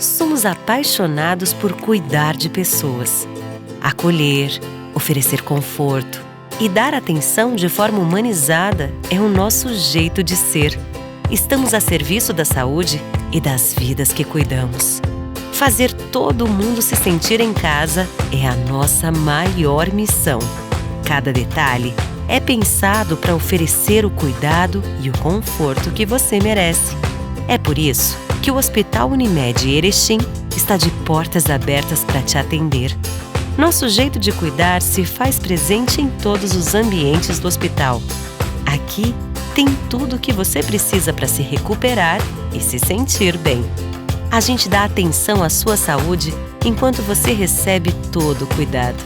Somos apaixonados por cuidar de pessoas, acolher, oferecer conforto e dar atenção de forma humanizada é o nosso jeito de ser. Estamos a serviço da saúde e das vidas que cuidamos. Fazer todo mundo se sentir em casa é a nossa maior missão. Cada detalhe é pensado para oferecer o cuidado e o conforto que você merece. É por isso que o Hospital Unimed Erechim está de portas abertas para te atender. Nosso jeito de cuidar se faz presente em todos os ambientes do hospital. Aqui tem tudo o que você precisa para se recuperar e se sentir bem. A gente dá atenção à sua saúde enquanto você recebe todo o cuidado.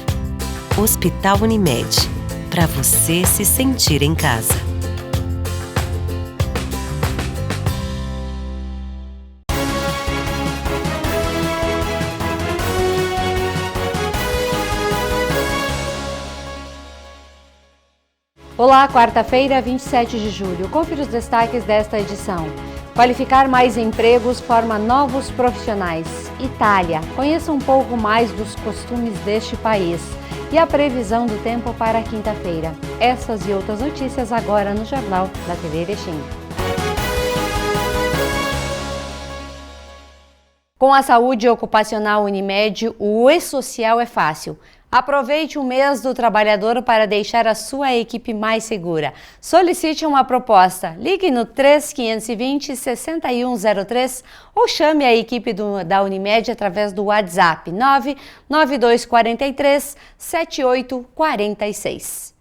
Hospital Unimed, para você se sentir em casa. Olá, quarta-feira, 27 de julho. Confira os destaques desta edição. Qualificar mais empregos forma novos profissionais. Itália. Conheça um pouco mais dos costumes deste país. E a previsão do tempo para quinta-feira. Essas e outras notícias agora no Jornal da TV Erechim. Com a saúde ocupacional Unimed, o E-Social é fácil. Aproveite o mês do trabalhador para deixar a sua equipe mais segura. Solicite uma proposta. Ligue no 3520-6103 ou chame a equipe da Unimed através do WhatsApp 99243-7846.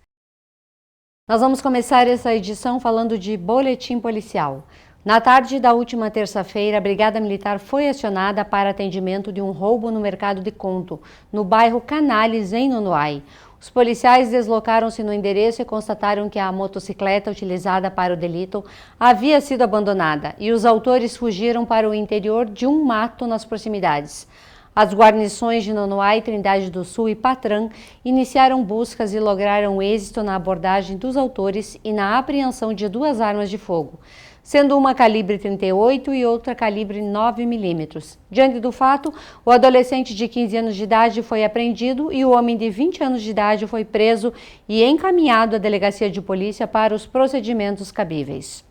Nós vamos começar essa edição falando de boletim policial. Na tarde da última terça-feira, a Brigada Militar foi acionada para atendimento de um roubo no mercado de Conto, no bairro Canales, em Nonoai. Os policiais deslocaram-se no endereço e constataram que a motocicleta utilizada para o delito havia sido abandonada e os autores fugiram para o interior de um mato nas proximidades. As guarnições de Nonoai, Trindade do Sul e Patrã iniciaram buscas e lograram êxito na abordagem dos autores e na apreensão de 2 armas de fogo, sendo uma calibre 38 e outra calibre 9 milímetros. Diante do fato, o adolescente de 15 anos de idade foi apreendido e o homem de 20 anos de idade foi preso e encaminhado à delegacia de polícia para os procedimentos cabíveis.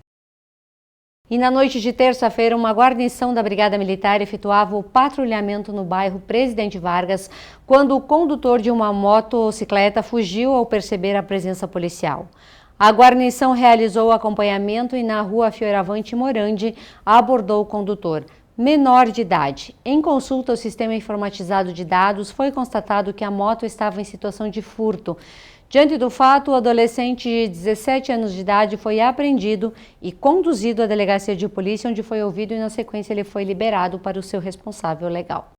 E na noite de terça-feira, uma guarnição da Brigada Militar efetuava o patrulhamento no bairro Presidente Vargas, quando o condutor de uma motocicleta fugiu ao perceber a presença policial. A guarnição realizou o acompanhamento e na rua Fioravante Morandi abordou o condutor, menor de idade. Em consulta ao sistema informatizado de dados, foi constatado que a moto estava em situação de furto. Diante do fato, o adolescente de 17 anos de idade foi apreendido e conduzido à delegacia de polícia, onde foi ouvido e na sequência ele foi liberado para o seu responsável legal.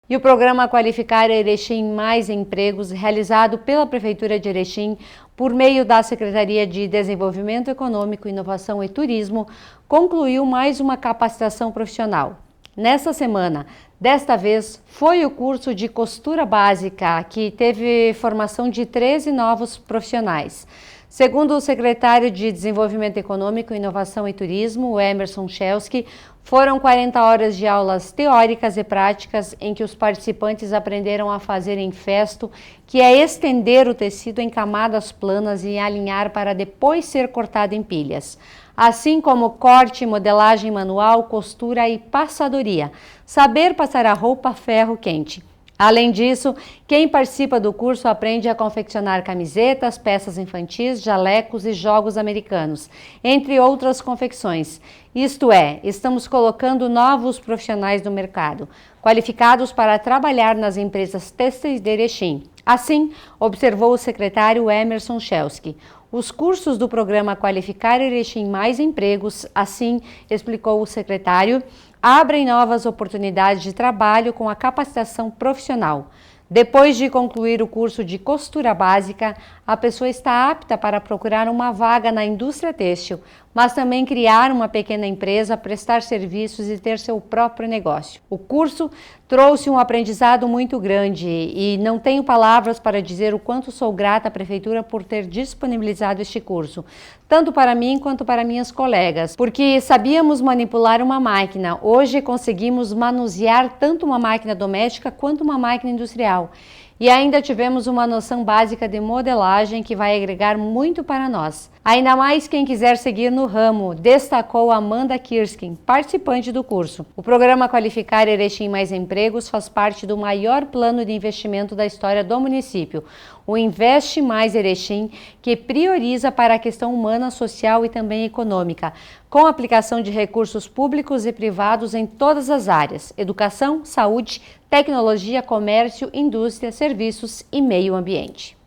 E o programa Qualificar Erechim Mais Empregos, realizado pela Prefeitura de Erechim por meio da Secretaria de Desenvolvimento Econômico, Inovação e Turismo, concluiu mais uma capacitação profissional. Nesta semana, desta vez, foi o curso de costura básica, que teve formação de 13 novos profissionais. Segundo o secretário de Desenvolvimento Econômico, Inovação e Turismo, o Emerson Chelsky, foram 40 horas de aulas teóricas e práticas em que os participantes aprenderam a fazer enfesto, que é estender o tecido em camadas planas e alinhar para depois ser cortado em pilhas, assim como corte, modelagem manual, costura e passadoria, saber passar a roupa a ferro quente. Além disso, quem participa do curso aprende a confeccionar camisetas, peças infantis, jalecos e jogos americanos, entre outras confecções. Isto é, estamos colocando novos profissionais no mercado, qualificados para trabalhar nas empresas têxteis de Erechim. Assim, observou o secretário Emerson Chelsky. Os cursos do programa Qualificar Erechim Mais Empregos, assim explicou o secretário, abrem novas oportunidades de trabalho com a capacitação profissional. Depois de concluir o curso de costura básica, a pessoa está apta para procurar uma vaga na indústria têxtil, mas também criar uma pequena empresa, prestar serviços e ter seu próprio negócio. O curso trouxe um aprendizado muito grande e não tenho palavras para dizer o quanto sou grata à Prefeitura por ter disponibilizado este curso, tanto para mim quanto para minhas colegas, porque sabíamos manipular uma máquina. Hoje conseguimos manusear tanto uma máquina doméstica quanto uma máquina industrial. E ainda tivemos uma noção básica de modelagem que vai agregar muito para nós. Ainda mais quem quiser seguir no ramo, destacou Amanda Kirskin, participante do curso. O programa Qualificar Erechim Mais Empregos faz parte do maior plano de investimento da história do município, o Investe Mais Erechim, que prioriza para a questão humana, social e também econômica, com aplicação de recursos públicos e privados em todas as áreas: educação, saúde, tecnologia, comércio, indústria, serviços e meio ambiente.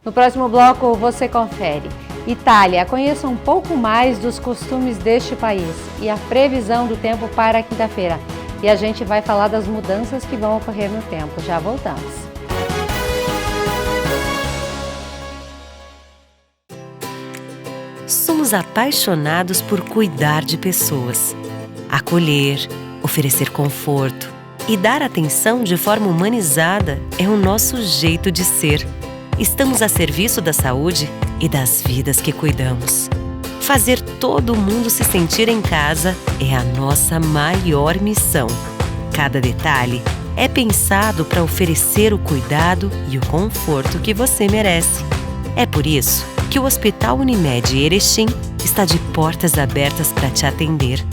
No próximo bloco você confere. Itália, conheça um pouco mais dos costumes deste país e a previsão do tempo para a quinta-feira. E a gente vai falar das mudanças que vão ocorrer no tempo. Já voltamos. Somos apaixonados por cuidar de pessoas, acolher, oferecer conforto e dar atenção de forma humanizada é o nosso jeito de ser. Estamos a serviço da saúde e das vidas que cuidamos. Fazer todo mundo se sentir em casa é a nossa maior missão. Cada detalhe é pensado para oferecer o cuidado e o conforto que você merece. É por isso que o Hospital Unimed Erechim está de portas abertas para te atender.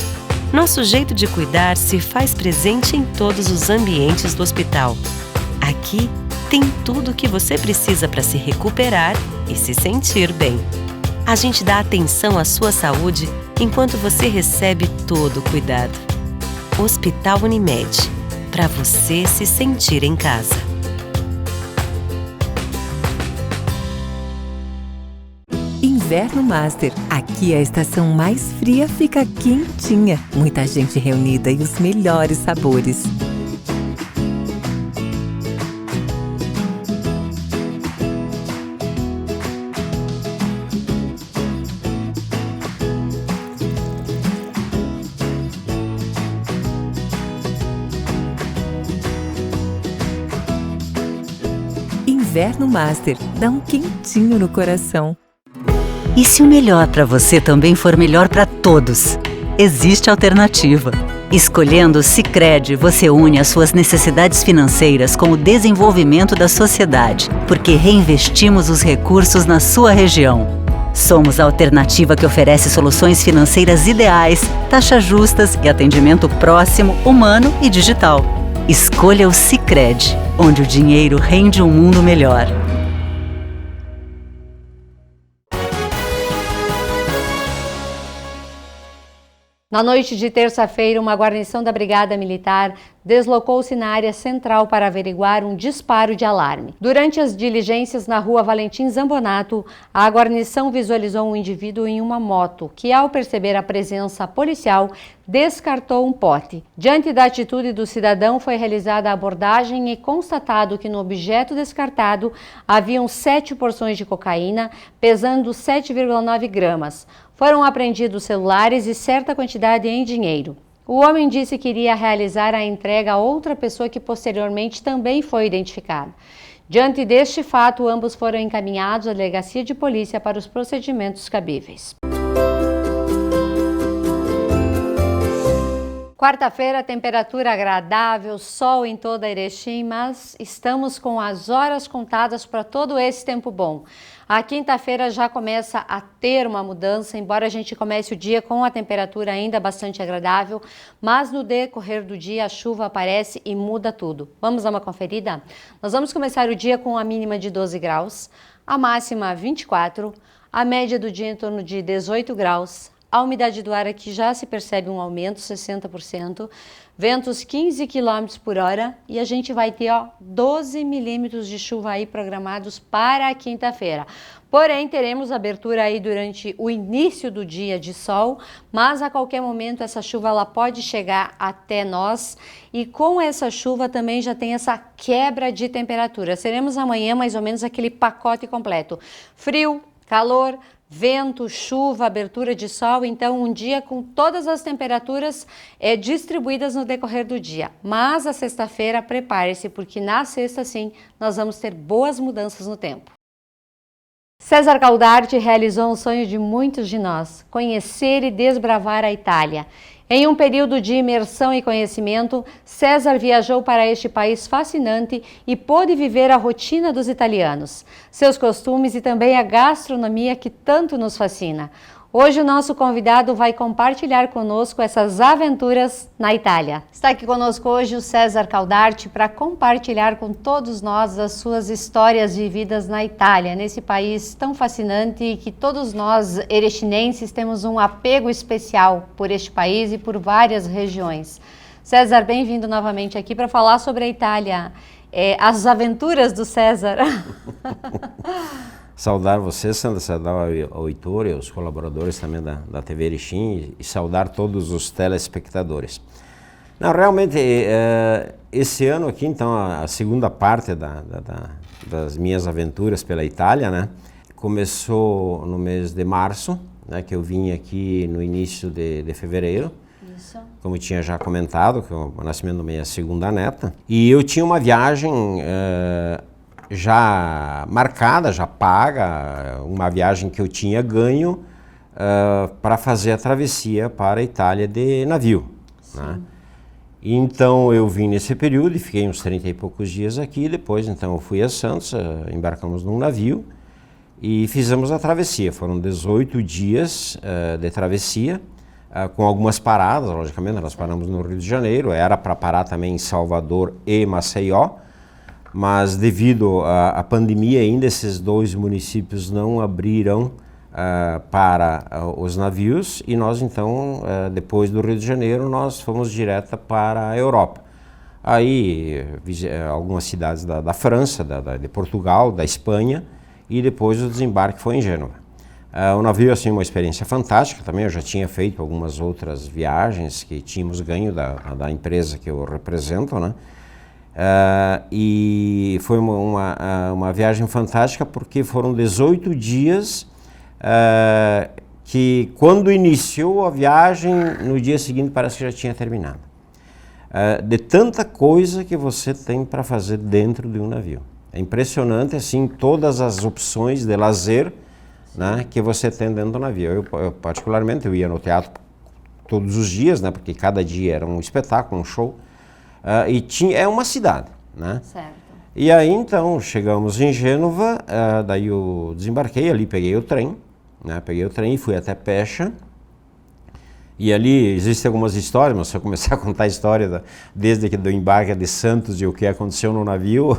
Nosso jeito de cuidar se faz presente em todos os ambientes do hospital. Aqui tem tudo o que você precisa para se recuperar e se sentir bem. A gente dá atenção à sua saúde enquanto você recebe todo o cuidado. Hospital Unimed, para você se sentir em casa. Inverno Master. Aqui a estação mais fria fica quentinha. Muita gente reunida e os melhores sabores. Inverno Master. Dá um quentinho no coração. E se o melhor para você também for melhor para todos? Existe alternativa. Escolhendo o Sicredi, você une as suas necessidades financeiras com o desenvolvimento da sociedade, porque reinvestimos os recursos na sua região. Somos a alternativa que oferece soluções financeiras ideais, taxas justas e atendimento próximo, humano e digital. Escolha o Sicredi, onde o dinheiro rende um mundo melhor. Na noite de terça-feira, uma guarnição da Brigada Militar deslocou-se na área central para averiguar um disparo de alarme. Durante as diligências na rua Valentim Zambonato, a guarnição visualizou um indivíduo em uma moto que, ao perceber a presença policial, descartou um pote. Diante da atitude do cidadão, foi realizada a abordagem e constatado que no objeto descartado haviam 7 porções de cocaína, pesando 7,9 gramas. Foram apreendidos celulares e certa quantidade em dinheiro. O homem disse que iria realizar a entrega a outra pessoa que posteriormente também foi identificada. Diante deste fato, ambos foram encaminhados à delegacia de polícia para os procedimentos cabíveis. Quarta-feira, temperatura agradável, sol em toda Erechim, mas estamos com as horas contadas para todo esse tempo bom. A quinta-feira já começa a ter uma mudança, embora a gente comece o dia com a temperatura ainda bastante agradável, mas no decorrer do dia a chuva aparece e muda tudo. Vamos dar uma conferida? Nós vamos começar o dia com a mínima de 12 graus, a máxima 24, a média do dia em torno de 18 graus, A umidade do ar aqui já se percebe um aumento, 60%, ventos 15 km por hora e a gente vai ter 12 milímetros de chuva aí programados para a quinta-feira. Porém, teremos abertura aí durante o início do dia de sol, mas a qualquer momento essa chuva ela pode chegar até nós e com essa chuva também já tem essa quebra de temperatura. Seremos amanhã mais ou menos aquele pacote completo. Frio, calor, vento, chuva, abertura de sol, então um dia com todas as temperaturas distribuídas no decorrer do dia. Mas a sexta-feira, prepare-se, porque na sexta sim, nós vamos ter boas mudanças no tempo. César Caldarti realizou um sonho de muitos de nós, conhecer e desbravar a Itália. Em um período de imersão e conhecimento, César viajou para este país fascinante e pôde viver a rotina dos italianos, seus costumes e também a gastronomia que tanto nos fascina. Hoje o nosso convidado vai compartilhar conosco essas aventuras na Itália. Está aqui conosco hoje o César Caldarti para compartilhar com todos nós as suas histórias vividas na Itália, nesse país tão fascinante e que todos nós erechinenses temos um apego especial por este país e por várias regiões. César, bem-vindo novamente aqui para falar sobre a Itália, as aventuras do César. Saudar você, Sandra, saudar o Heitor e os colaboradores também da TV Erechim e saudar todos os telespectadores. Não, realmente, esse ano aqui, então, a segunda parte das minhas aventuras pela Itália, né, começou no mês de março, né, que eu vim aqui no início de fevereiro. Isso. Como eu tinha já comentado, que é o nascimento da minha segunda neta. E eu tinha uma viagem já marcada, já paga, uma viagem que eu tinha ganho para fazer a travessia para a Itália de navio. Né? Então eu vim nesse período e fiquei uns 30 e poucos dias aqui, depois então eu fui a Santos, embarcamos num navio e fizemos a travessia. Foram 18 dias de travessia, com algumas paradas, logicamente, nós paramos no Rio de Janeiro, era para parar também em Salvador e Maceió, mas devido à pandemia ainda esses dois municípios não abriram para os navios e nós então, depois do Rio de Janeiro, nós fomos direto para a Europa. Aí algumas cidades da França, de Portugal, da Espanha e depois o desembarque foi em Gênova. O navio, assim, uma experiência fantástica também, eu já tinha feito algumas outras viagens que tínhamos ganho da empresa que eu represento, né? E foi uma viagem fantástica porque foram 18 dias que quando iniciou a viagem, no dia seguinte parece que já tinha terminado. De tanta coisa que você tem para fazer dentro de um navio. É impressionante assim todas as opções de lazer, né, que você tem dentro do navio. Eu particularmente eu ia no teatro todos os dias, né, porque cada dia era um espetáculo, um show. É uma cidade, né? Certo. E aí então chegamos em Gênova, daí eu desembarquei ali, peguei o trem, né? Peguei o trem e fui até Pecha. E ali existem algumas histórias, mas se eu começar a contar a história desde que do embarque de Santos e o que aconteceu no navio,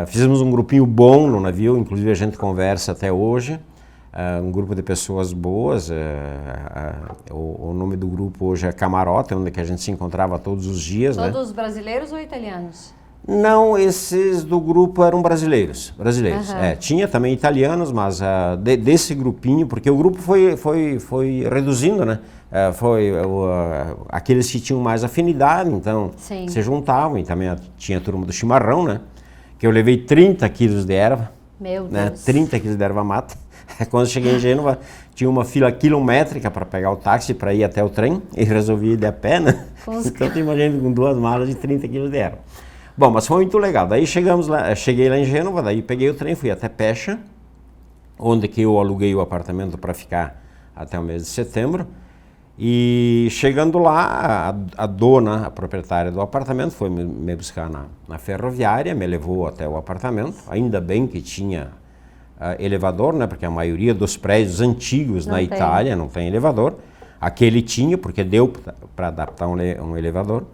fizemos um grupinho bom no navio, inclusive a gente conversa até hoje. Um grupo de pessoas boas, o nome do grupo hoje é Camarote, onde que a gente se encontrava todos os dias. Todos brasileiros ou italianos? Não, esses do grupo eram brasileiros. Uhum. Tinha também italianos, mas desse grupinho, porque o grupo foi reduzindo, né? Aqueles que tinham mais afinidade, então se juntavam, e também tinha a turma do chimarrão, né? Que eu levei 30 quilos de erva. Meu Deus. Né? 30 quilos de erva mata. Quando cheguei em Gênova, tinha uma fila quilométrica para pegar o táxi para ir até o trem e resolvi ir a pé, né? Então tu imagina com 2 malas de 30 quilos de erva. Bom, mas foi muito legal. Daí cheguei lá em Gênova, daí peguei o trem, fui até Pecha, onde que eu aluguei o apartamento para ficar até o mês de setembro. E chegando lá, a dona, a proprietária do apartamento, foi me buscar na ferroviária, me levou até o apartamento. Ainda bem que tinha elevador, né? Porque a maioria dos prédios antigos na Itália não tem elevador. Aquele tinha, porque deu para adaptar um elevador.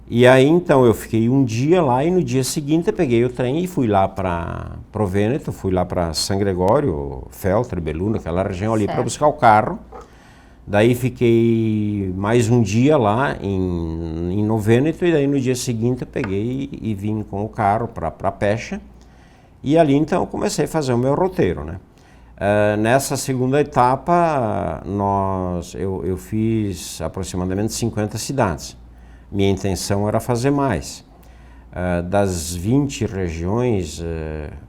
E aí então eu fiquei um dia lá e no dia seguinte eu peguei o trem e fui lá para o Vêneto, fui lá para San Gregório, Feltre, Belluno, aquela região ali para buscar o carro. Daí fiquei mais um dia lá em Novo Vêneto, e daí no dia seguinte eu peguei e vim com o carro para Pecha, e ali então eu comecei a fazer o meu roteiro, né? Nessa segunda etapa eu fiz aproximadamente 50 cidades. Minha intenção era fazer mais. Das 20 regiões,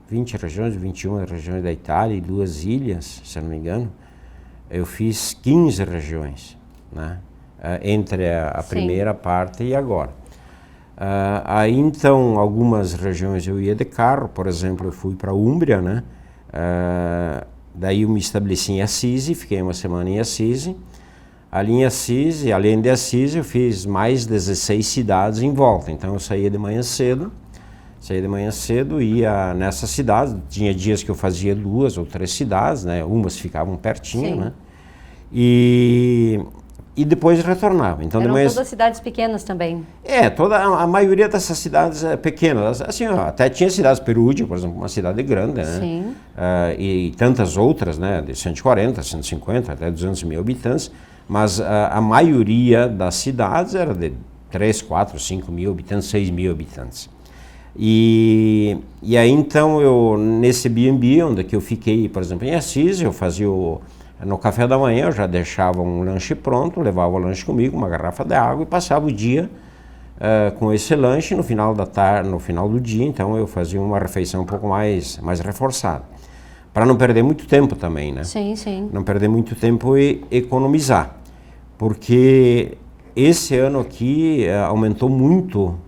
21 regiões da Itália e 2 ilhas, se não me engano, eu fiz 15 regiões, né? Entre a primeira parte e agora. Aí então, algumas regiões eu ia de carro, por exemplo, eu fui para a Úmbria, né? Daí eu me estabeleci em Assisi, fiquei uma semana em Assisi. Ali em Assisi, além de Assisi, eu fiz mais 16 cidades em volta. Então eu saía de manhã cedo, ia nessas cidades. Tinha dias que eu fazia 2 ou 3 cidades, né? Umas ficavam pertinho, né? E depois retornava. Então, eram todas cidades pequenas também? A maioria dessas cidades pequenas. Assim, até tinha cidades, Perúdia, por exemplo, uma cidade grande, né? Sim. E tantas outras, né? De 140, 150, até 200 mil habitantes. Mas a maioria das cidades era de 3, 4, 5 mil habitantes, 6 mil habitantes. E aí então nesse B&B, onde que eu fiquei, por exemplo, em Assis, eu fazia no café da manhã, eu já deixava um lanche pronto, levava o lanche comigo, uma garrafa de água, e passava o dia com esse lanche. No final da tarde, no final do dia, então eu fazia uma refeição um pouco mais reforçada, para não perder muito tempo também, né? Sim, sim. Não perder muito tempo e economizar, porque esse ano aqui aumentou muito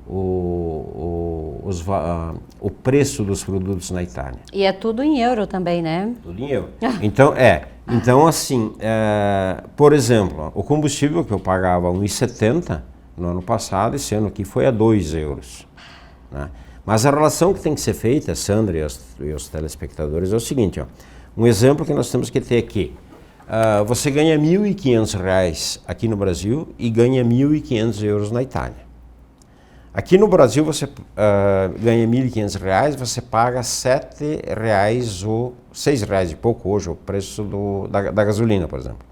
o preço dos produtos na Itália. E é tudo em euro também, né? Tudo em euro. Então assim, por exemplo, o combustível que eu pagava 1,70 no ano passado, esse ano aqui foi a 2 euros. Né? Mas a relação que tem que ser feita, Sandra e os telespectadores, é o seguinte, um exemplo que nós temos que ter aqui. Você ganha R$ 1.500 aqui no Brasil e ganha 1.500 euros na Itália. Aqui no Brasil você ganha R$ 1.500, você paga R$ 7 ou R$ 6 e pouco hoje o preço da gasolina, por exemplo.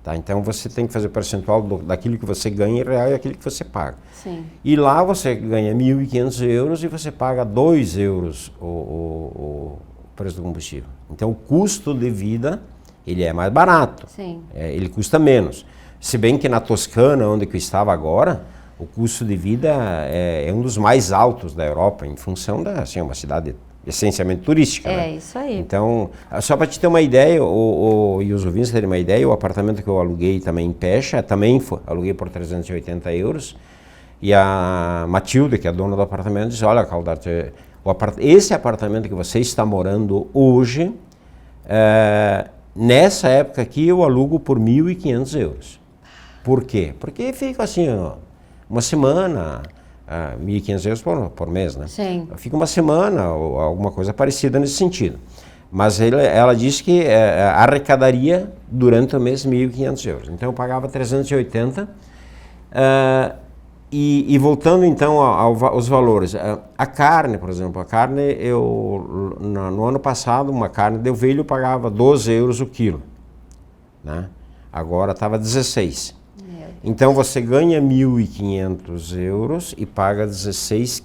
Tá? Então você tem que fazer o percentual daquilo que você ganha em real e aquilo que você paga. Sim. E lá você ganha 1.500 euros e você paga 2 euros o preço do combustível. Então o custo de vida ele é mais barato. Sim. Ele custa menos. Se bem que na Toscana, onde eu estava agora, o custo de vida é um dos mais altos da Europa, em função de uma cidade essencialmente turística. É, né? isso aí. Então, só para te ter uma ideia, e os ouvintes terem uma ideia, o apartamento que eu aluguei também em Pecha, aluguei por 380 euros, e a Matilde, que é a dona do apartamento, disse, olha, Caldarte, esse apartamento que você está morando hoje, nessa época aqui eu alugo por 1.500 euros. Por quê? Porque fica assim, uma semana, 1.500 euros por mês, né? Sim. Fica uma semana ou alguma coisa parecida nesse sentido. Mas ela disse que arrecadaria durante o mês 1.500 euros. Então eu pagava 380. E voltando então aos valores, a carne, por exemplo, no ano passado uma carne de ovelha eu pagava 12 euros o quilo, né? Agora estava 16. Então você ganha 1.500 euros e paga 16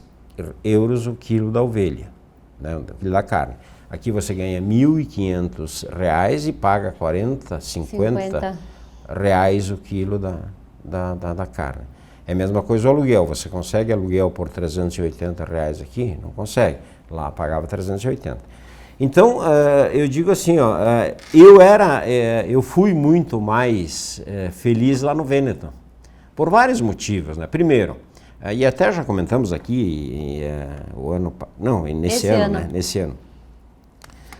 euros o quilo da ovelha, né? O quilo da carne. Aqui você ganha 1.500 reais e paga 50 reais o quilo da carne. É a mesma coisa o aluguel. Você consegue aluguel por 380 reais aqui? Não consegue. Lá pagava 380. Então, eu digo assim, eu fui muito mais feliz lá no Vêneto, por vários motivos, né? Primeiro, e até já comentamos aqui nesse ano.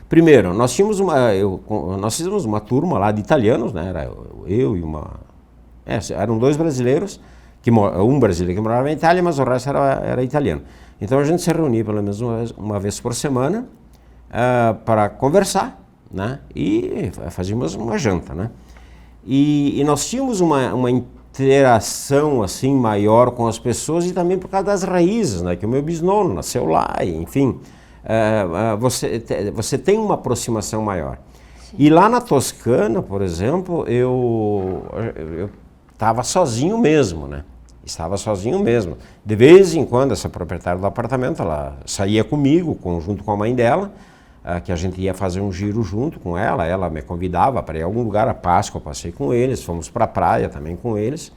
Primeiro, nós fizemos uma turma lá de italianos, né? Era eu e eram 2 brasileiros, um brasileiro que morava na Itália, mas o resto era italiano. Então a gente se reunia pelo menos uma vez por semana para conversar, né? E fazíamos uma janta, né? E nós tínhamos uma interação assim maior com as pessoas, e também por causa das raízes, né? Que o meu bisnono nasceu lá, e, enfim, você tem uma aproximação maior. E lá na Toscana, por exemplo, eu estava sozinho mesmo, né? Estava sozinho mesmo. De vez em quando, essa proprietária do apartamento, ela saía comigo, junto com a mãe dela, que a gente ia fazer um giro junto com ela me convidava para ir a algum lugar, a Páscoa eu passei com eles, fomos para a praia também com eles.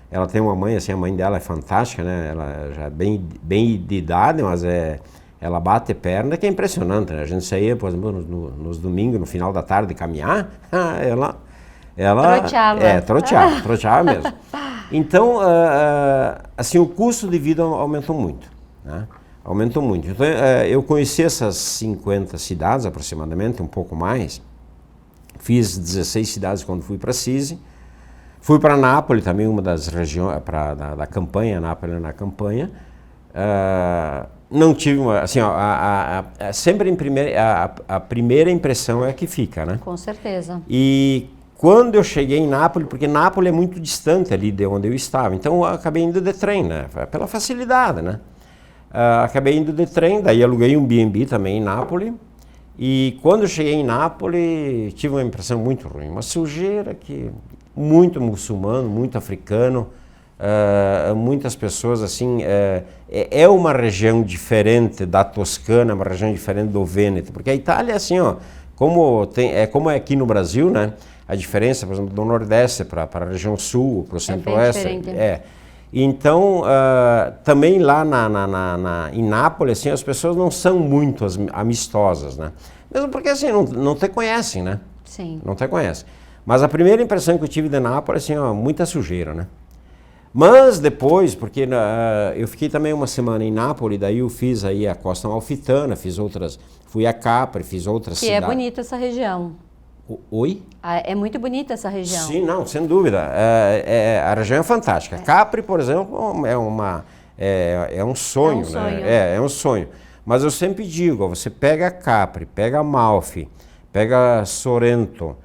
Ela tem uma mãe, assim, a mãe dela é fantástica, né? Ela já é bem de idade, mas ela bate perna, que é impressionante, né? A gente saía, por exemplo, nos domingos, no final da tarde, caminhar, ela troteava. Troteava mesmo. Então, assim, o custo de vida aumentou muito, né? Aumentou muito. Então, eu conheci essas 50 cidades, aproximadamente, um pouco mais. Fiz 16 cidades quando fui para Sisi. Fui para Nápoles também, uma das regiões, da campanha, Nápoles na campanha. Não tive uma, assim, sempre a primeira impressão é a que fica, né? Com certeza. E quando eu cheguei em Nápoles, porque Nápoles é muito distante ali de onde eu estava, então eu acabei indo de trem, né? Pela facilidade, né? Acabei indo de trem, daí aluguei um B&B também em Nápoles. E quando eu cheguei em Nápoles, tive uma impressão muito ruim, uma sujeira que muito muçulmano, muito africano, muitas pessoas assim, é uma região diferente da Toscana, uma região diferente do Vêneto, porque a Itália é assim, ó, como é aqui no Brasil, né? A diferença, por exemplo, do Nordeste para a região Sul, para o Centro-Oeste, Então, também lá em Nápoles, assim, as pessoas não são muito amistosas, né? Mesmo porque, assim, não te conhecem, né? Sim. Não te conhecem. Mas a primeira impressão que eu tive de Nápoles, assim, ó, muita sujeira, né? Mas depois, porque eu fiquei também uma semana em Nápoles, daí eu fiz aí a Costa Amalfitana, fui a Capri, fiz outras cidades. Que é bonita essa região. Oi? É muito bonita essa região. Sim, não, sem dúvida. A região é fantástica. Capri, por exemplo, é um sonho, né? É um sonho. Mas eu sempre digo, você pega Capri, pega Amalfi, pega Sorrento,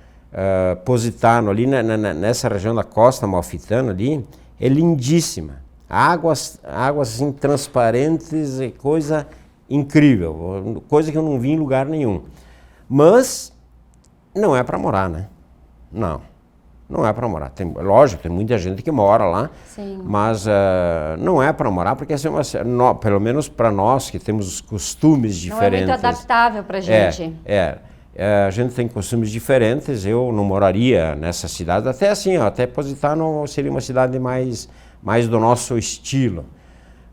Positano, ali nessa região da Costa Amalfitana ali, é lindíssima. Águas assim, transparentes, é coisa incrível, coisa que eu não vi em lugar nenhum. Mas não é para morar, né? Não é para morar. Lógico, tem muita gente que mora lá, sim, mas não é para morar, porque assim, pelo menos para nós que temos os costumes diferentes. Não é muito adaptável para a gente. A gente tem costumes diferentes, eu não moraria nessa cidade, até assim, até Positano seria uma cidade mais do nosso estilo.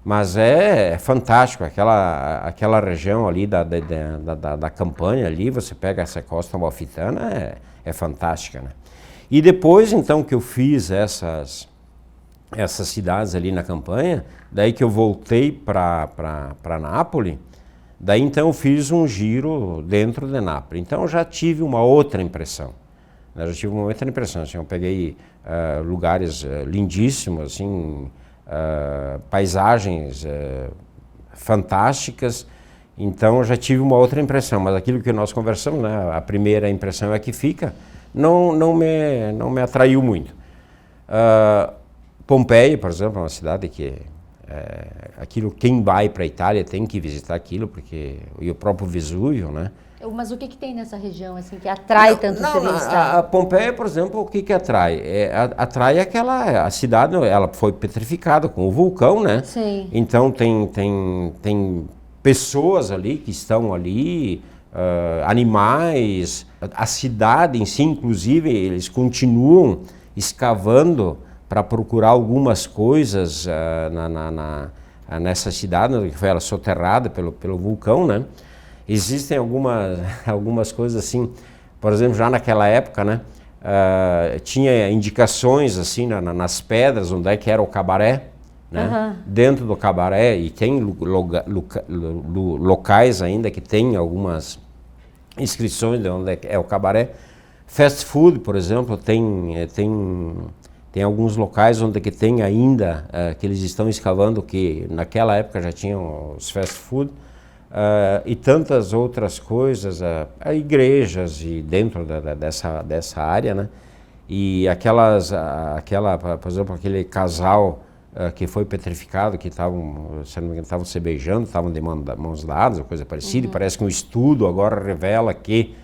Mas é fantástico, aquela região ali da campanha ali, você pega essa Costa Amalfitana, é fantástica, né? E depois, então, que eu fiz essas cidades ali na campanha, daí que eu voltei para Nápoles, daí então eu fiz um giro dentro de Nápoles. Então eu já tive uma outra impressão. Assim, eu peguei lugares lindíssimos, assim, paisagens fantásticas, então eu já tive uma outra impressão, mas aquilo que nós conversamos, né, a primeira impressão é que fica, não me atraiu muito. Pompeia, por exemplo, é uma cidade que aquilo, quem vai para a Itália tem que visitar aquilo, e o próprio Vesúvio, né? Mas o que tem nessa região assim que atrai tanto o turista? A Pompeia, por exemplo, o que atrai? Atrai a cidade, ela foi petrificada com o vulcão, né? Sim. Então tem pessoas ali que estão ali, animais, a cidade em si, inclusive, eles continuam escavando para procurar algumas coisas nessa cidade, que foi ela soterrada pelo vulcão, né? Existem algumas coisas assim, por exemplo, já naquela época, né, tinha indicações assim nas pedras onde é que era o cabaré, né? Dentro do cabaré, e tem locais ainda que tem algumas inscrições de onde é o cabaré. Fast food, por exemplo, tem alguns locais onde que tem ainda, que eles estão escavando, que naquela época já tinham os fast food. E tantas outras coisas, igrejas e dentro dessa área, né? E por exemplo, aquele casal que foi petrificado, que estavam se beijando, estavam de mãos dadas, ou coisa parecida, e parece que um estudo agora revela que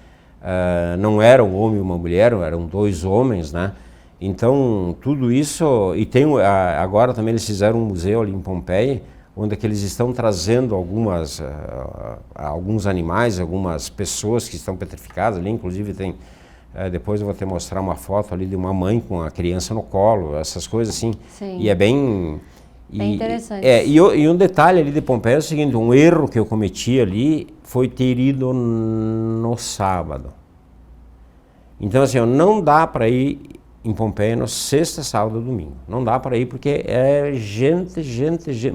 não era um homem e uma mulher, eram 2 homens, né? Então, tudo isso, e agora também eles fizeram um museu ali em Pompeia, onde que eles estão trazendo alguns animais, algumas pessoas que estão petrificadas ali, inclusive tem, depois eu vou te mostrar uma foto ali de uma mãe com a criança no colo, essas coisas assim. Sim. E é bem interessante. E um detalhe ali de Pompeia é o seguinte, um erro que eu cometi ali foi ter ido no sábado. Então assim, não dá para ir em Pompeia no sexta, sábado, domingo. Não dá para ir porque é gente,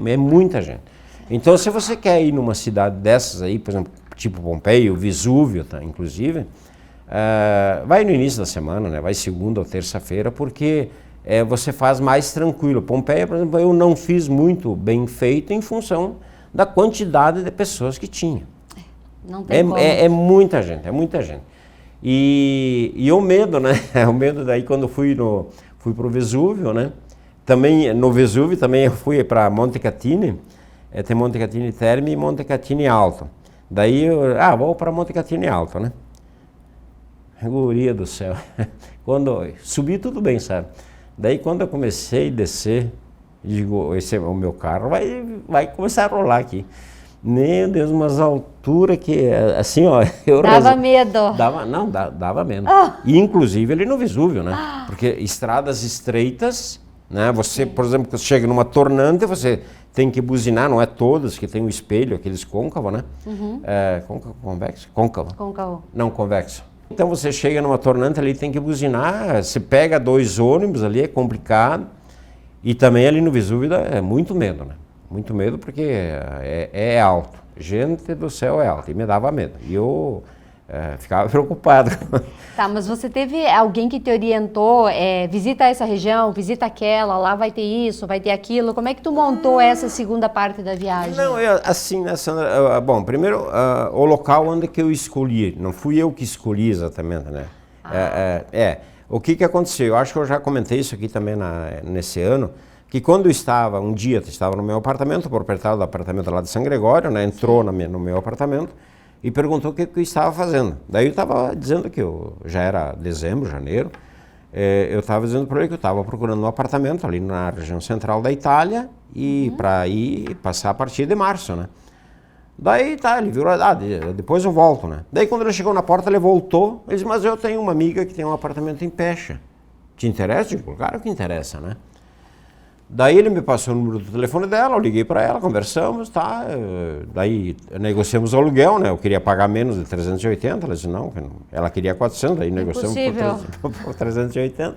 é muita gente. Então se você quer ir numa cidade dessas aí, por exemplo, tipo Pompeia, o Vesúvio, tá, inclusive, vai no início da semana, né? Vai segunda ou terça-feira, porque você faz mais tranquilo. Pompeia, por exemplo, eu não fiz muito bem feito em função da quantidade de pessoas que tinha. Não tem como. É muita gente, é muita gente. E o medo, né? O medo daí quando fui pro Vesúvio, né? Também no Vesúvio também eu fui para Monte Catini, tem Monte Catini Terme e Monte Catini Alto. Daí vou para Monte Catini Alto, né? Guria do céu. Quando subi tudo bem, sabe? Daí quando eu comecei a descer, digo, o meu carro vai começar a rolar aqui. Meu Deus, umas alturas que, assim, ó... Dava medo. Dava medo. E, inclusive, ali no Vesúvio, né? Porque estradas estreitas, né? Você, por exemplo, quando chega numa tornante, você tem que buzinar, não é todas que tem um espelho, aqueles côncavos, né? Convexo? Côncavo. Côncavo. Não, convexo. Então, você chega numa tornante ali, tem que buzinar, você pega 2 ônibus ali, é complicado. E também ali no Vesúvio é muito medo, né? Muito medo porque é alto. Gente do céu, é alto. E me dava medo. E eu ficava preocupado. Tá, mas você teve alguém que te orientou, visita essa região, visita aquela, lá vai ter isso, vai ter aquilo. Como é que tu montou essa segunda parte da viagem? Não, assim, né, Sandra? Bom, primeiro, o local onde que eu escolhi. Não fui eu que escolhi exatamente, né? O que aconteceu? Eu acho que eu já comentei isso aqui também nesse ano, que quando eu estava no meu apartamento, o proprietário do apartamento lá de São Gregório, né, entrou no meu apartamento e perguntou o que eu estava fazendo. Daí eu estava dizendo que já era dezembro, janeiro, eu estava dizendo para ele que eu estava procurando um apartamento ali na região central da Itália e para ir passar a partir de março, né. Daí ele virou, depois eu volto, né. Daí quando ele chegou na porta, ele voltou, ele disse, mas eu tenho uma amiga que tem um apartamento em Pecha. Te interessa? Eu digo, claro que interessa, né. Daí ele me passou o número do telefone dela, eu liguei para ela, conversamos, tá? Daí negociamos o aluguel, né? Eu queria pagar menos de 380, ela disse não, ela queria 400, daí negociamos por 380.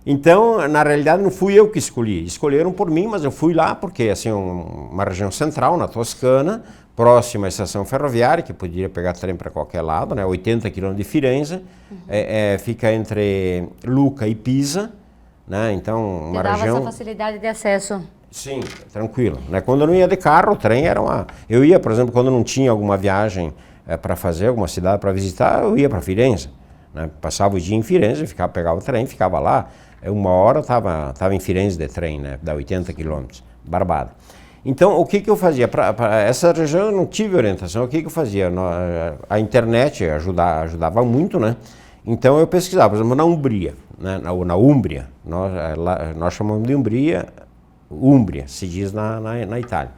Então, na realidade, não fui eu que escolhi, escolheram por mim, mas eu fui lá porque, assim, uma região central, na Toscana, próxima à estação ferroviária, que podia pegar trem para qualquer lado, né? 80 quilômetros de Firenze, fica entre Lucca e Pisa, né? Então, uma região... essa facilidade de acesso. Sim, tranquilo. Né? Quando eu não ia de carro, o trem era uma... Eu ia, por exemplo, quando não tinha alguma viagem para fazer, alguma cidade para visitar, eu ia para Firenze. Né? Passava o dia em Firenze, pegava o trem, ficava lá. 1 hora eu estava em Firenze de trem, né? Dá 80 quilômetros, barbada. Então, o que eu fazia? Para essa região eu não tive orientação. O que eu fazia? A internet ajudava muito, né? Então eu pesquisava, por exemplo, na Umbria, né? na Úmbria, nós chamamos de Úmbria, se diz na Itália.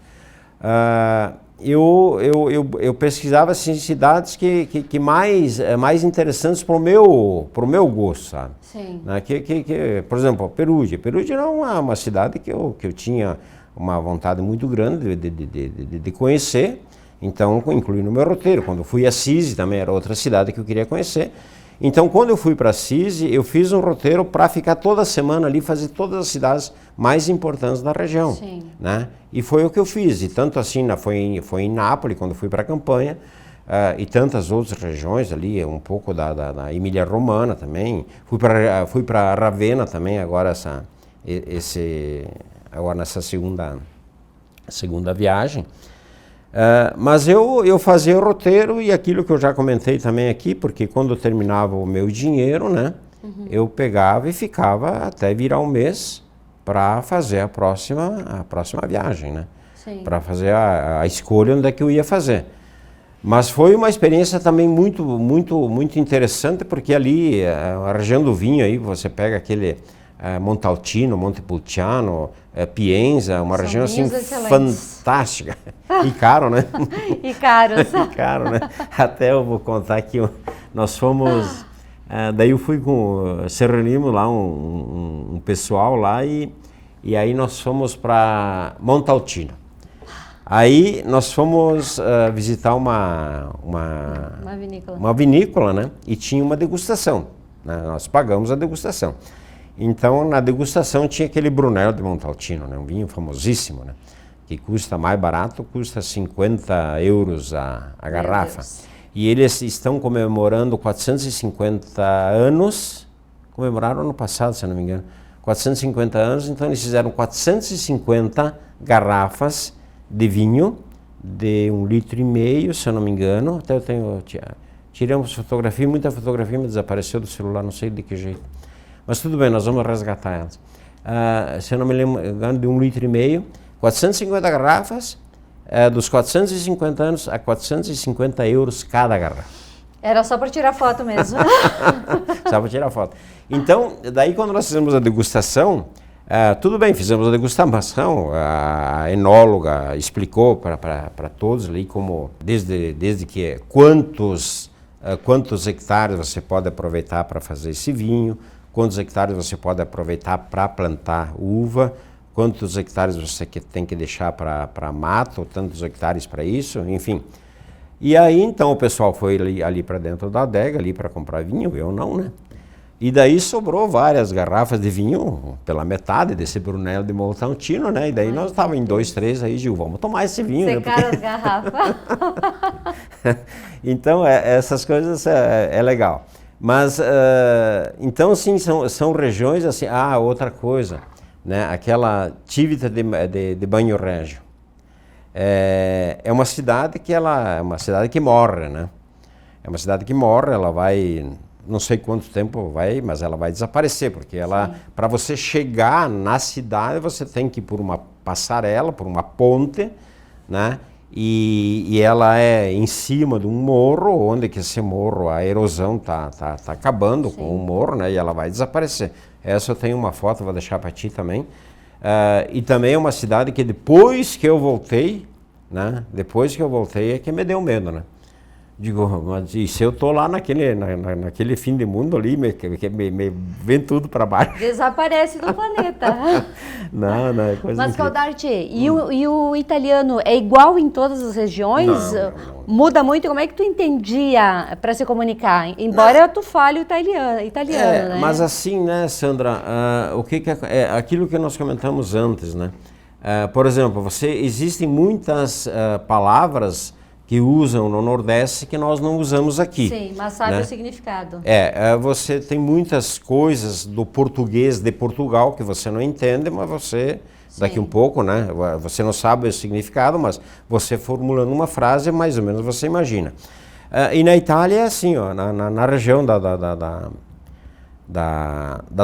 Eu pesquisava assim, cidades que mais interessantes para o meu gosto, sabe? Sim. Né? Por exemplo, Perugia. Perugia era uma cidade que eu tinha uma vontade muito grande de conhecer, então incluí no meu roteiro. Quando eu fui a Assisi, também era outra cidade que eu queria conhecer. Então, quando eu fui para Assisi, eu fiz um roteiro para ficar toda semana ali, fazer todas as cidades mais importantes da região. Sim. Né? E foi o que eu fiz. E tanto assim, foi em Nápoles, quando fui para a campanha, e tantas outras regiões ali, um pouco da Emília-Romana também. Fui para Ravenna também, agora nessa segunda viagem. Mas eu fazia o roteiro e aquilo que eu já comentei também aqui, porque quando eu terminava o meu dinheiro, né, eu pegava e ficava até virar um mês para fazer a próxima viagem, né, para fazer a escolha onde é que eu ia fazer. Mas foi uma experiência também muito interessante, porque ali, a região do vinho, aí você pega aquele Montalcino, Montepulciano, Pienza, uma região assim fantástica. E caro, né? E caros. E caro, né? Até eu vou contar que nós fomos... daí eu fui se reunimos lá um pessoal lá e aí nós fomos para Montalcino. Aí nós fomos visitar uma vinícola, né? E tinha uma degustação, né? Nós pagamos a degustação. Então, na degustação tinha aquele Brunello de Montalcino, né? Um vinho famosíssimo, né? Que custa mais barato, custa 50 euros a garrafa. E eles estão comemorando 450 anos, comemoraram ano passado, se não me engano, 450 anos, então eles fizeram 450 garrafas de vinho, de 1,5 litro, se eu não me engano. Até eu tiramos fotografia, muita fotografia me desapareceu do celular, não sei de que jeito. Mas tudo bem, nós vamos resgatar elas. Se eu não me engano, de 1,5 litro, 450 garrafas, dos 450 anos a 450 euros cada garrafa. Era só para tirar foto mesmo. Só para tirar foto. Então, daí quando nós fizemos a degustação, tudo bem, fizemos a degustação, a enóloga explicou para todos ali como, desde que quantos hectares você pode aproveitar para fazer esse vinho, quantos hectares você pode aproveitar para plantar uva, quantos hectares você tem que deixar para mato, tantos hectares para isso, enfim. E aí então o pessoal foi ali para dentro da adega ali para comprar vinho, eu não, né? E daí sobrou várias garrafas de vinho, pela metade desse Brunello de Montalcino, né? E daí nós estávamos em 2, 3 aí, Gil, vamos tomar esse vinho. Secaram as garrafas. Então, essas coisas é legal. Mas, então, sim, são regiões assim... outra coisa, né? Aquela Civita de Bagnoregio. É uma cidade que é uma cidade que morre, né? É uma cidade que morre, ela vai... Não sei quanto tempo vai, mas ela vai desaparecer, porque para você chegar na cidade, você tem que ir por uma passarela, por uma ponte, né? E ela é em cima de um morro, onde que esse morro, a erosão tá acabando com o morro, né? E ela vai desaparecer. Essa eu tenho uma foto, vou deixar para ti também. E também é uma cidade que depois que eu voltei, né? Depois que eu voltei é que me deu medo, né? Digo, mas e se eu tô lá naquele fim de mundo ali, me vem tudo para baixo. Desaparece do planeta. Não, é coisa Mas, incrível. Caldarte, e o italiano é igual em todas as regiões? Não. Muda muito? Como é que tu entendia para se comunicar? Embora tu fale o italiano, né? Mas assim, né, Sandra, o que é aquilo que nós comentamos antes, né? Por exemplo, existem muitas palavras que usam no Nordeste que nós não usamos aqui. Sim, mas sabe, né? O significado. Você tem muitas coisas do português de Portugal que você não entende, mas você, daqui um pouco, né? Você não sabe o significado, mas você formulando uma frase, mais ou menos você imagina. E na Itália é assim, ó, na região da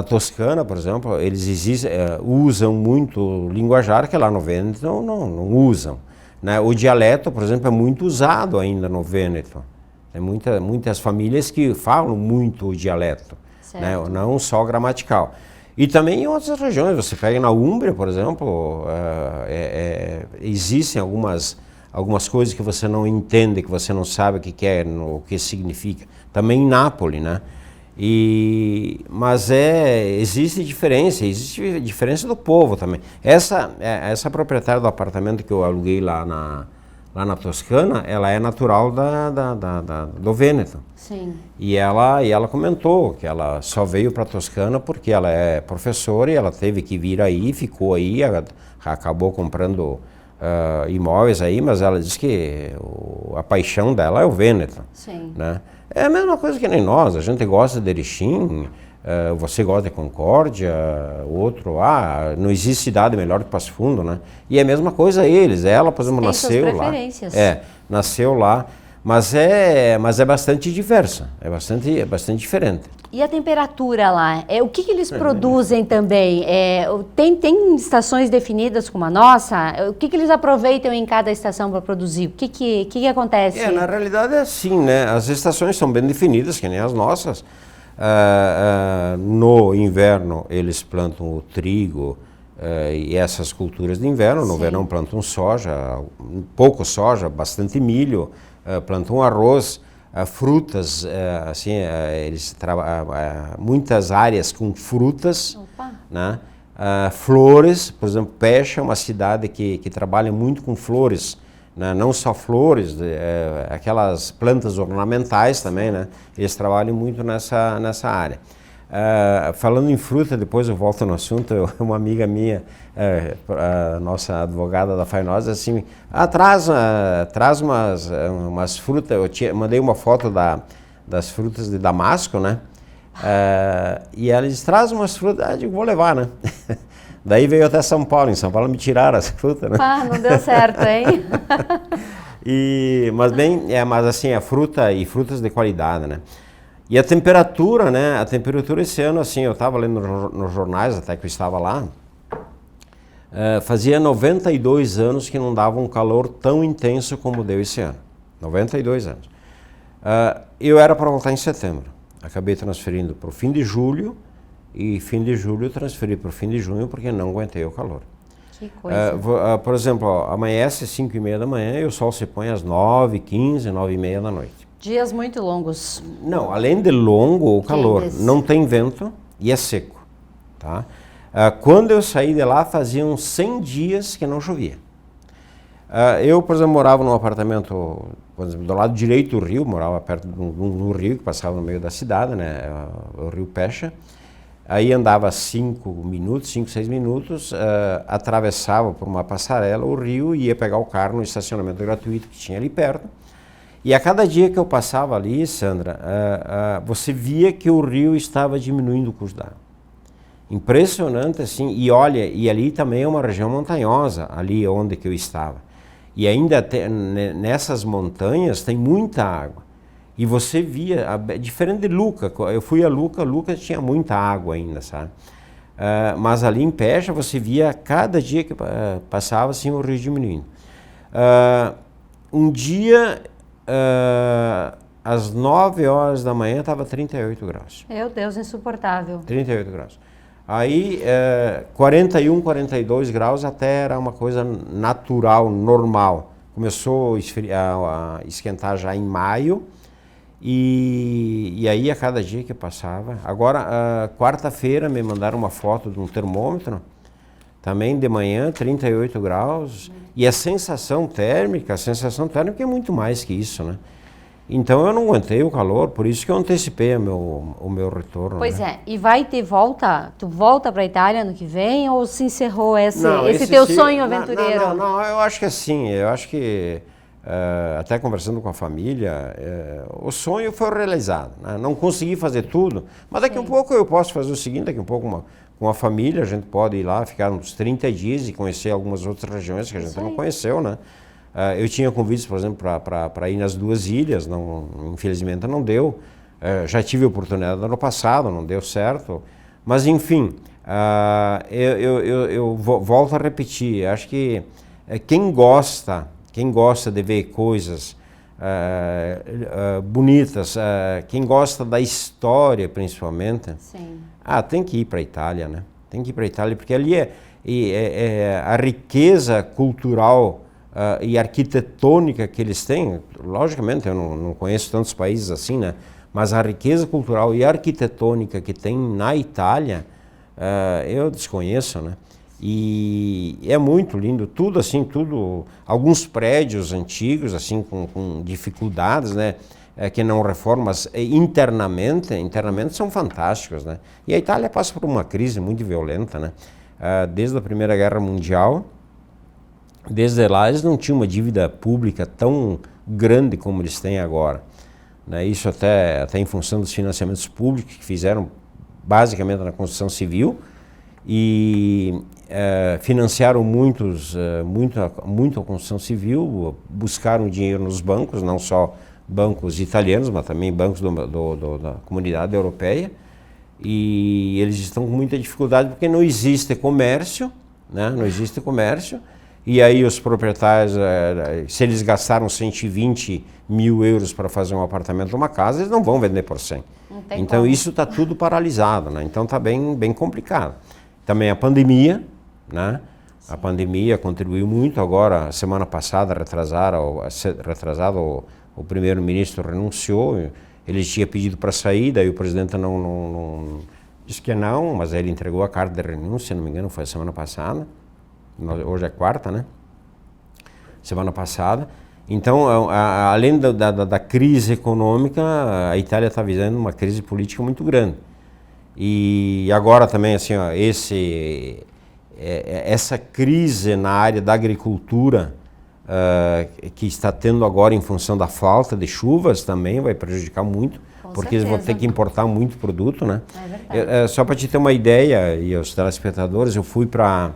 Toscana, por exemplo, eles usam muito linguajar que lá no Vêneto não usam. Né? O dialeto, por exemplo, é muito usado ainda no Vêneto. Tem muitas famílias que falam muito o dialeto, né? Não só gramatical. E também em outras regiões, você pega na Úmbria, por exemplo, existem algumas coisas que você não entende, que você não sabe o que significa. Também em Nápoles, né? Mas existe diferença do povo também. Essa proprietária do apartamento que eu aluguei lá na Toscana, ela é natural do Vêneto. Sim. E ela comentou que ela só veio para a Toscana porque ela é professora e ela teve que vir aí, ficou aí, acabou comprando imóveis aí, mas ela disse que a paixão dela é o Vêneto. Sim. Né? É a mesma coisa que nem nós, a gente gosta de Erechim, você gosta de Concórdia, outro, não existe cidade melhor que Passo Fundo, né? E é a mesma coisa ela, por exemplo, nasceu lá. Preferências. Nasceu lá, Mas é bastante diversa, é bastante diferente. E a temperatura lá? O que eles produzem também? Tem estações definidas como a nossa? O que eles aproveitam em cada estação para produzir? O que acontece? Na realidade é assim, né? As estações são bem definidas, que nem as nossas. No inverno eles plantam o trigo e essas culturas de inverno. No verão plantam soja, pouco soja, bastante milho, plantam arroz. Frutas, assim, eles muitas áreas com frutas, né? Flores, por exemplo, Pecha é uma cidade que trabalha muito com flores, né? Não só flores, aquelas plantas ornamentais também, né? Eles trabalham muito nessa área. Falando em fruta, depois eu volto no assunto, uma amiga minha, a nossa advogada da Fainosa, assim, traz umas frutas, mandei uma foto das frutas de Damasco, né? E ela disse, traz umas frutas, eu digo, vou levar, né? Daí veio até São Paulo, em São Paulo me tiraram as frutas, né? Não deu certo, hein? Mas assim, a fruta e frutas de qualidade, né? E a temperatura, né? A temperatura esse ano, assim, eu estava lendo nos jornais, até que eu estava lá, fazia 92 anos que não dava um calor tão intenso como deu esse ano. 92 anos. Eu era para voltar em setembro. Acabei transferindo para o fim de julho e fim de julho transferi para o fim de junho porque não aguentei o calor. Que coisa. Por exemplo, amanhece 5h30 da manhã e o sol se põe às 9h15, 9h30 da noite. Dias muito longos. Não, além de longo, o calor. Não tem vento e é seco. Tá? Quando eu saí de lá, faziam 100 dias que não chovia. Eu, por exemplo, morava num apartamento, por exemplo, do lado direito do rio, morava perto de um rio que passava no meio da cidade, né, o rio Pecha. Aí andava 5, 6 minutos, atravessava por uma passarela o rio e ia pegar o carro no estacionamento gratuito que tinha ali perto. E a cada dia que eu passava ali, Sandra, você via que o rio estava diminuindo o curso d'água. Impressionante, assim, e olha, e ali também é uma região montanhosa, ali onde que eu estava. E ainda nessas montanhas tem muita água. E você via, diferente de Luca, eu fui a Luca tinha muita água ainda, sabe? Mas ali em Pecha você via, cada dia que passava, assim, o rio diminuindo. Um dia... às 9 horas da manhã estava 38 graus. Meu Deus, insuportável. 38 graus. Aí 41, 42 graus até era uma coisa natural, normal. Começou a esquentar já em maio e aí a cada dia que passava. Agora, quarta-feira me mandaram uma foto de um termômetro, também de manhã, 38 graus. E a sensação térmica é muito mais que isso, né? Então eu não aguentei o calor, por isso que eu antecipei o meu retorno. Pois né? E vai ter volta? Tu volta para a Itália ano que vem ou se encerrou esse teu sonho aventureiro? Não, eu acho que assim, eu acho que até conversando com a família, o sonho foi realizado, né? Não consegui fazer tudo, mas daqui a um pouco eu posso fazer o seguinte, daqui a um pouco com a família, a gente pode ir lá, ficar uns 30 dias e conhecer algumas outras regiões que a gente não conheceu, né? Eu tinha convites, por exemplo, para ir nas duas ilhas, infelizmente não deu. Já tive a oportunidade no ano passado, não deu certo. Mas, enfim, eu volto a repetir, acho que quem gosta de ver coisas bonitas, quem gosta da história, principalmente, tem que ir para a Itália, né? Tem que ir para a Itália, porque ali a riqueza cultural e arquitetônica que eles têm. Logicamente, eu não conheço tantos países assim, né? Mas a riqueza cultural e arquitetônica que tem na Itália, eu desconheço, né? E é muito lindo, tudo assim, alguns prédios antigos, assim, com dificuldades, né? Que não reformam, mas internamente são fantásticos, né? E a Itália passa por uma crise muito violenta, né? Desde a Primeira Guerra Mundial, desde lá eles não tinham uma dívida pública tão grande como eles têm agora, né? Isso até em função dos financiamentos públicos que fizeram basicamente na construção civil e financiaram muito a construção civil, buscaram dinheiro nos bancos, não só bancos italianos, mas também bancos da comunidade europeia, e eles estão com muita dificuldade porque não existe comércio, né? Não existe comércio, e aí os proprietários, se eles gastaram 120 mil euros para fazer um apartamento ou uma casa, eles não vão vender por 100. Então como. Isso está tudo paralisado, né? Então está bem complicado. Também a pandemia, né? Sim. A pandemia contribuiu muito. Agora, semana passada, retrasado, o primeiro-ministro renunciou. Ele tinha pedido para sair, daí o presidente não disse que não, mas aí ele entregou a carta de renúncia, se não me engano, foi a semana passada. Hoje é quarta, né? Semana passada. Então, além da crise econômica, a Itália está vivendo uma crise política muito grande. E agora também, assim, ó, essa crise na área da agricultura, que está tendo agora em função da falta de chuvas, também vai prejudicar muito, porque eles vão ter que importar muito produto, né? É verdade. Só para te ter uma ideia, e os telespectadores, eu fui para...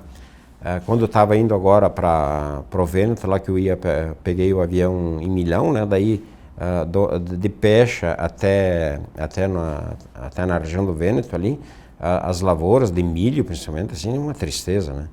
quando eu estava indo agora para o Vêneto, lá que eu peguei o avião em Milão, né? Daí de Pecha até na região do Vêneto ali, as lavouras de milho, principalmente, assim, é uma tristeza, né?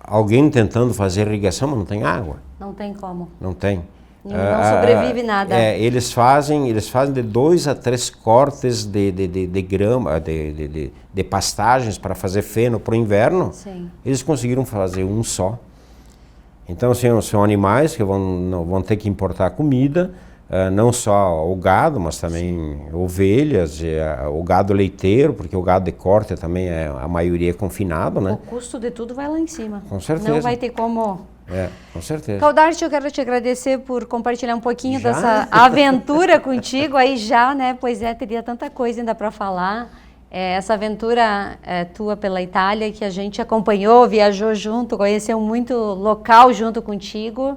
Alguém tentando fazer irrigação, mas não tem água. Não tem como. Não tem. Não sobrevive nada. Eles fazem de 2 a 3 cortes de grama, de pastagens para fazer feno para o inverno. Sim. Eles conseguiram fazer um só. Então, assim, são animais que vão ter que importar comida, não só o gado, mas também ovelhas, o gado leiteiro, porque o gado de corte também a maioria é confinado, né? O custo de tudo vai lá em cima. Com certeza. Não vai ter como... com certeza. Caldarte, eu quero te agradecer por compartilhar um pouquinho dessa aventura contigo aí já, né? Pois teria tanta coisa ainda para falar. Essa aventura tua pela Itália, que a gente acompanhou, viajou junto, conheceu muito local junto contigo,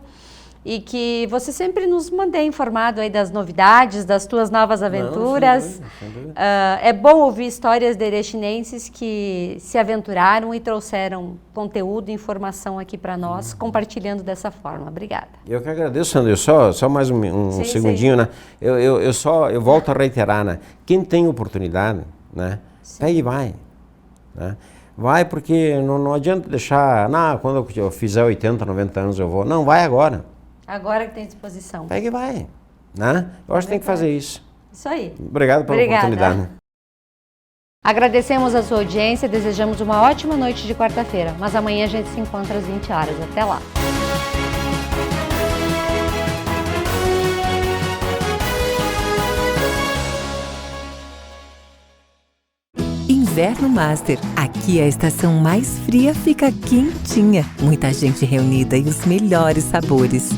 e que você sempre nos mantém informado aí das novidades, das tuas novas aventuras. Não, sem dúvida. É bom ouvir histórias de erechinenses que se aventuraram e trouxeram conteúdo e informação aqui para nós, compartilhando dessa forma. Obrigada. Eu que agradeço, Sandro. Só mais um segundinho, né? Eu volto a reiterar, né? Quem tem oportunidade, né? Pega e vai. Né? Vai porque não adianta deixar, quando eu fizer 80, 90 anos eu vou. Não, vai agora. Agora que tem disposição. Pega e vai. Né? Eu acho que tem que fazer isso. Isso aí. Obrigado pela oportunidade. Agradecemos a sua audiência, desejamos uma ótima noite de quarta-feira, mas amanhã a gente se encontra às 20 horas. Até lá. Inverno Master. Aqui a estação mais fria fica quentinha. Muita gente reunida e os melhores sabores.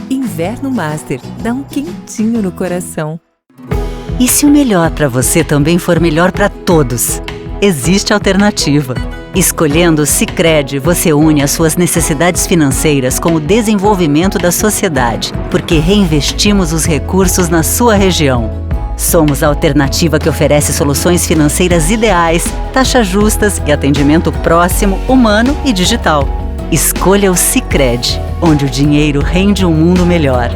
Inverno Master. Dá um quentinho no coração. E se o melhor para você também for melhor para todos? Existe alternativa. Escolhendo o Sicredi, você une as suas necessidades financeiras com o desenvolvimento da sociedade, porque reinvestimos os recursos na sua região. Somos a alternativa que oferece soluções financeiras ideais, taxas justas e atendimento próximo, humano e digital. Escolha o Sicredi, onde o dinheiro rende um mundo melhor.